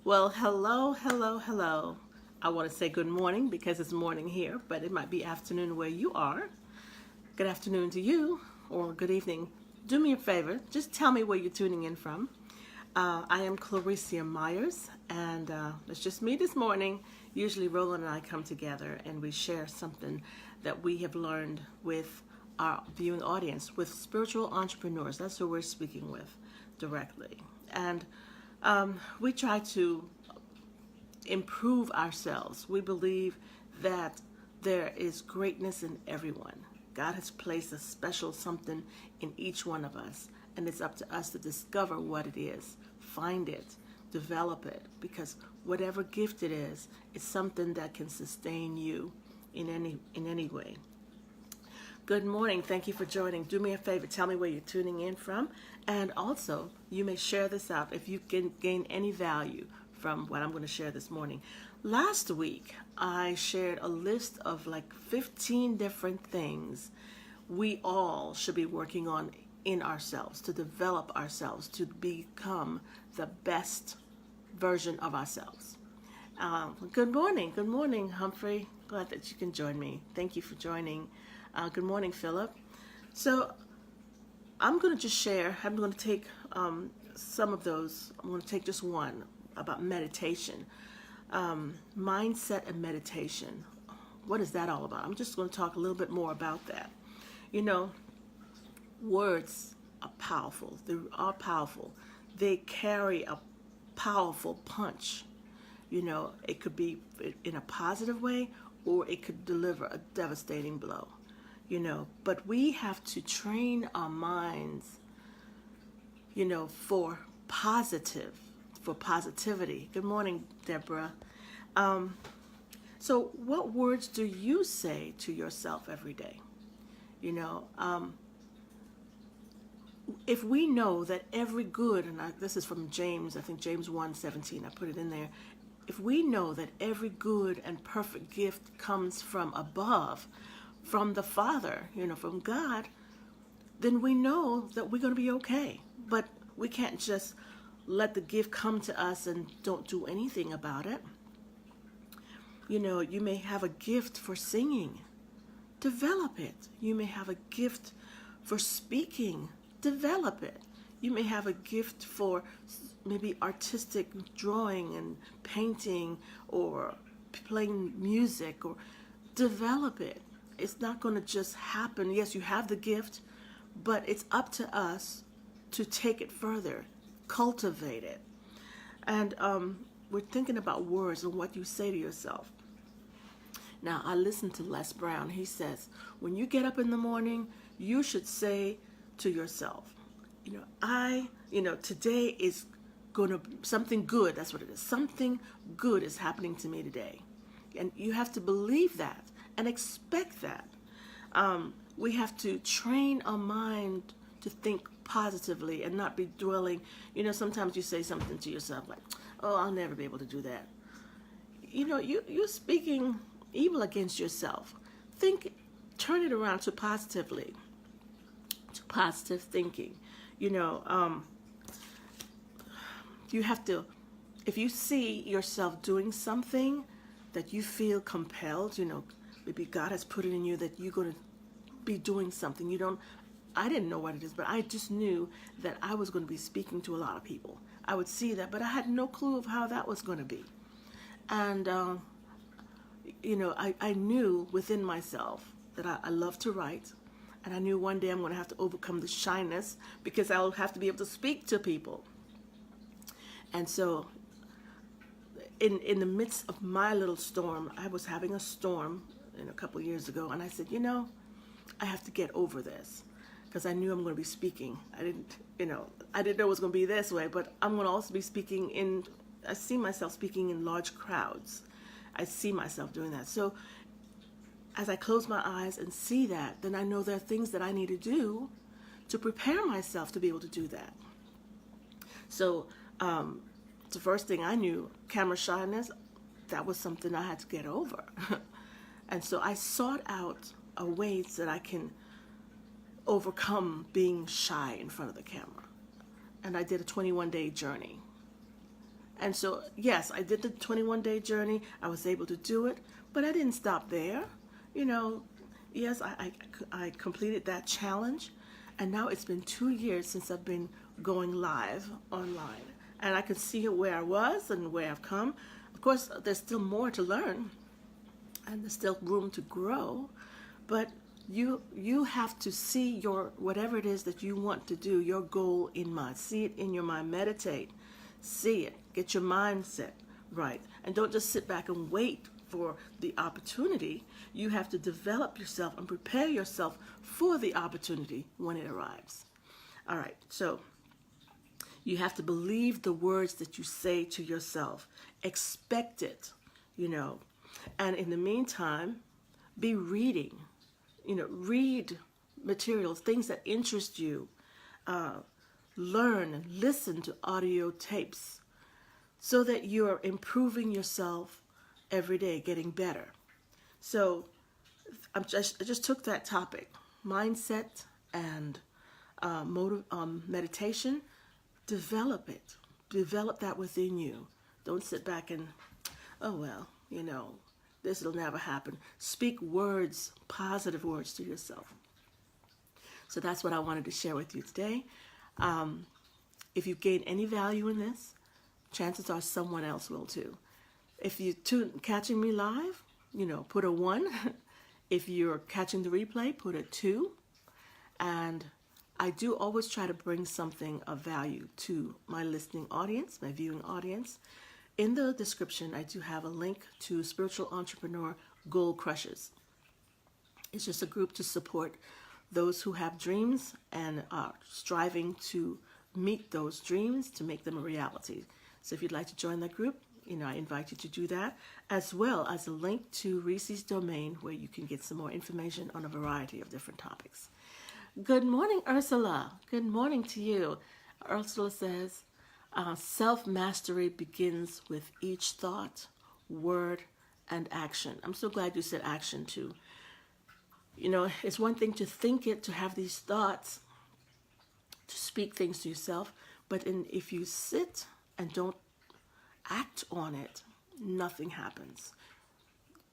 Well, hello, hello, hello. I want to say good morning because it's morning here, but it might be afternoon where you are. Good afternoon to you, or good evening. Do me a favor, just tell me where you're tuning in from. I am Recie Myers, and it's just me this morning. Usually, Roland and I come together and we share something that we have learned with our viewing audience, with spiritual entrepreneurs. That's who we're speaking with directly. And we try to improve ourselves. We believe that there is greatness in everyone. God has placed a special something in each one of us, and it's up to us to discover what it is, find it, develop it, because whatever gift it is, it's something that can sustain you in any way. Good morning. Thank you for joining. Do me a favor. Tell me where you're tuning in from. And also, you may share this out if you can gain any value from what I'm going to share this morning. Last week, I shared a list of like 15 different things we all should be working on in ourselves, to develop ourselves, to become the best version of ourselves. Good morning. Good morning, Humphrey. Glad that you can join me. Thank you for joining. Good morning, Philip. So I'm going to just share, I'm going to take some of those. I'm going to take just one about meditation. Mindset and meditation. What is that all about? I'm just going to talk a little bit more about that. You know, words are powerful. They are powerful. They carry a powerful punch. You know, it could be in a positive way or it could deliver a devastating blow. You know, but we have to train our minds, you know, for positivity. Good morning, Deborah. So what words do you say to yourself every day? You know, if we know that every good, and this is from James, I think James 1:17, I put it in there. If we know that every good and perfect gift comes from above, from the Father, you know, from God, then we know that we're going to be okay. But we can't just let the gift come to us and don't do anything about it. You know, you may have a gift for singing. Develop it. You may have a gift for speaking. Develop it. You may have a gift for maybe artistic drawing and painting or playing music, or develop it. It's not going to just happen. Yes, you have the gift, but it's up to us to take it further, cultivate it. And we're thinking about words and what you say to yourself. Now, I listened to Les Brown. He says, when you get up in the morning, you should say to yourself, today is going to, something good, that's what it is. Something good is happening to me today. And you have to believe that and expect that. We have to train our mind to think positively and not be dwelling. You know, sometimes you say something to yourself like, oh, I'll never be able to do that. You know, you're speaking evil against yourself. Turn it around to positively, to positive thinking. You know, you have to, if you see yourself doing something that you feel compelled, you know, maybe God has put it in you that you're going to be doing something. I didn't know what it is, but I just knew that I was going to be speaking to a lot of people. I would see that, but I had no clue of how that was going to be. And, I knew within myself that I love to write. And I knew one day I'm going to have to overcome the shyness because I'll have to be able to speak to people. And so in the midst of my little storm, I was having a storm a couple of years ago, and I said, I have to get over this because I knew I'm going to be speaking. I didn't know it was going to be this way, but I'm going to also be speaking I see myself speaking in large crowds. I see myself doing that. So as I close my eyes and see that, then I know there are things that I need to do to prepare myself to be able to do that. So the first thing I knew, camera shyness, that was something I had to get over. And so I sought out ways that I can overcome being shy in front of the camera. And I did a 21-day journey. And so, yes, I did the 21-day journey. I was able to do it, but I didn't stop there. You know, yes, I completed that challenge, and now it's been 2 years since I've been going live online. And I can see where I was and where I've come. Of course, there's still more to learn, and there's still room to grow, but you have to see your whatever it is that you want to do, your goal in mind. See it in your mind. Meditate. See it. Get your mindset right. And don't just sit back and wait for the opportunity. You have to develop yourself and prepare yourself for the opportunity when it arrives. All right. So you have to believe the words that you say to yourself. Expect it, you know. And in the meantime, be reading. You know, read materials, things that interest you. Learn and listen to audio tapes so that you are improving yourself every day, getting better. So I just took that topic, mindset and meditation. Develop it. Develop that within you. Don't sit back and, oh, well, you know, this will never happen. Speak words, positive words to yourself. So that's what I wanted to share with you today. If you gain any value in this, chances are someone else will too. If you're catching me live, you know, put a 1. If you're catching the replay, put a 2. And I do always try to bring something of value to my listening audience, my viewing audience. In the description, I do have a link to Spiritual Entrepreneur Goal Crushers. It's just a group to support those who have dreams and are striving to meet those dreams to make them a reality. So if you'd like to join that group, you know, I invite you to do that, as well as a link to Recie's domain where you can get some more information on a variety of different topics. Good morning, Ursula. Good morning to you. Ursula says, self-mastery begins with each thought, word, and action. I'm so glad you said action too. You know, it's one thing to think it, to have these thoughts, to speak things to yourself, but if you sit and don't act on it, nothing happens.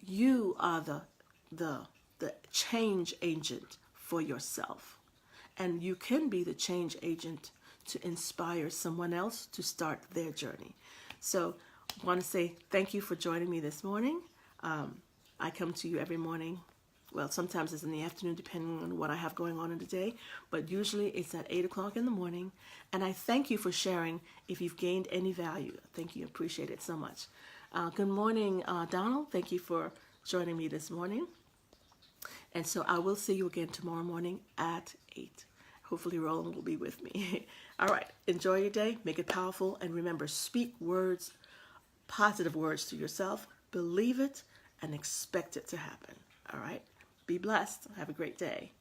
You are the change agent for yourself, and you can be the change agent to inspire someone else to start their journey. So I want to say thank you for joining me this morning. I come to you every morning. Well, sometimes it's in the afternoon, depending on what I have going on in the day, but usually it's at 8 o'clock in the morning. And I thank you for sharing if you've gained any value. Thank you. Appreciate it so much. Good morning, Donald. Thank you for joining me this morning. And so I will see you again tomorrow morning at 8. Hopefully Roland will be with me. All right. Enjoy your day. Make it powerful. And remember, speak words, positive words to yourself. Believe it and expect it to happen. All right. Be blessed. Have a great day.